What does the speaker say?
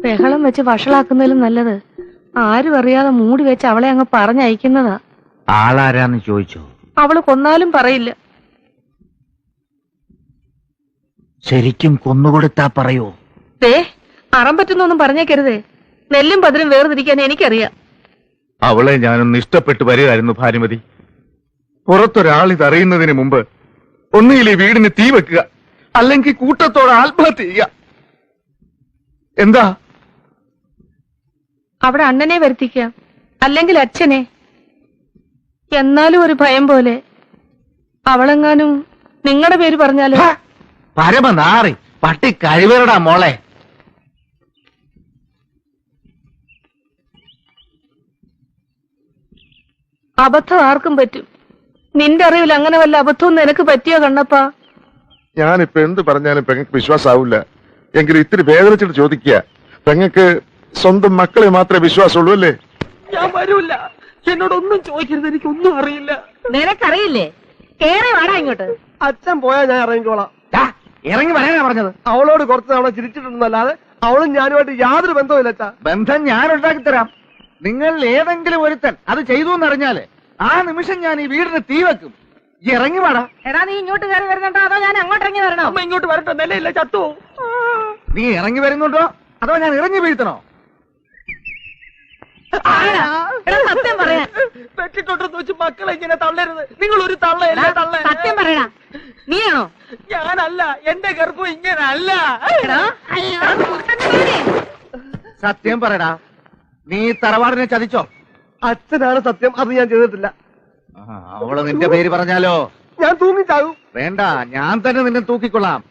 ബഹളം വെച്ച് വഷളാക്കുന്നതിലും നല്ലത് ആരും അറിയാതെ മൂടി വെച്ച് അവളെ അങ്ങ് പറഞ്ഞയക്കുന്നതാ. ആളാരാന്ന് ചോദിച്ചോ? അവള് കൊന്നാലും പറയില്ല. ശരിക്കും കൊന്നുകൊടുത്താ പറയോ? അറം പറ്റുന്നൊന്നും പറഞ്ഞേക്കരുതേ. നെല്ലും പതിരും വേർതിരിക്കാൻ എനിക്കറിയാം. അവളെ ഞാനൊന്ന് ഇഷ്ടപ്പെട്ടു വരികയായിരുന്നു ഭാനുമതി. പുറത്തൊരാൾ ഇതറിയുന്നതിന് മുമ്പ് ഒന്നുകിൽ ഈ വീടിന് തീ വെക്കുക, അല്ലെങ്കിൽ കൂട്ടത്തോടെ ആത്മഹത്യ ചെയ്യുക. എന്താ? അവിടെ അണ്ണനെ വരുത്തിക്കാം, അല്ലെങ്കിൽ അച്ഛനെ. എന്നാലും ഒരു ഭയം പോലെ. അവളെങ്ങാനും നിങ്ങളുടെ പേര് പറഞ്ഞാലോ? പരമനാറി പട്ടി കഴിവരടാ മോളെ. അബദ്ധം ആർക്കും പറ്റും. നിന്റെ അറിവിൽ അങ്ങനെ വല്ല അബദ്ധവും നിനക്ക് പറ്റിയോ കണ്ണപ്പാ? ഞാനിപ്പോ എന്ത് പറഞ്ഞാലും പെങ്ങൾക്ക് വിശ്വാസാവില്ല. എങ്കിലും ഇത്തിരി വേദനിച്ചിട്ട് ചോദിക്കുക, പെങ്ങൾക്ക് സ്വന്തം മക്കളെ മാത്രമേ വിശ്വാസമുള്ളൂ അല്ലേ? ഞാൻ വരൂല്ല. എന്നോടൊന്നും ചോദിക്കരുത്, എനിക്കൊന്നും അറിയില്ല. നിനക്കറിയില്ലേ? കേറി വാടാ ഇങ്ങോട്ട്. അച്ഛൻ പോയാ ഞാൻ ഇറങ്ങിക്കോളാം. ഇറങ്ങി വരാനാ പറഞ്ഞത്. അവളോട് കുറച്ച് തവണ ചിരിച്ചിട്ടുണ്ടെന്നല്ലാതെ അവളും ഞാനുമായിട്ട് യാതൊരു ബന്ധവുമില്ല അച്ഛാ. ബന്ധം ഞാൻ ഉണ്ടാക്കി തരാം. നിങ്ങൾ ഏതെങ്കിലും ഒരുത്തൻ അത് ചെയ്തു എന്നറിഞ്ഞാല് ആ നിമിഷം ഞാൻ ഈ വീടിന് തീ വെക്കും. ഇറങ്ങി വാടാ. എടാ, നീ ഇങ്ങോട്ട് കയറി വരുന്നുണ്ടോ അതോ ഞാൻ അങ്ങോട്ട് ഇറങ്ങി വരണോ? അമ്മ ഇങ്ങോട്ട് വരട്ടെ, നിലയില്ല ചത്തു. നീ ഇറങ്ങി വരുന്നുണ്ടോ അതോ ഞാൻ ഇറങ്ങി വീഴ്ത്തണോ? സത്യം പറയാ. പെട്ടിട്ടുണ്ടെന്ന് വെച്ച് മക്കളെ ഇങ്ങനെ തള്ളരുത്. നിങ്ങൾ ഒരു തള്ളയല്ലേ തള്ള. സത്യം പറയടാ. നീയാണോ? ഞാനല്ല, എന്റെ ഗർഭം ഇങ്ങനല്ല. സത്യം പറയടാ, നീ തറവാടിനെ ചതിച്ചോ? അച്ഛനാണ് സത്യം, അത് ഞാൻ ചെയ്തിട്ടില്ല. അവള് നിന്റെ പേര് പറഞ്ഞാലോ? ഞാൻ തൂങ്ങിച്ചാകും. വേണ്ട, ഞാൻ തന്നെ നിന്നെ തൂക്കിക്കൊള്ളാം.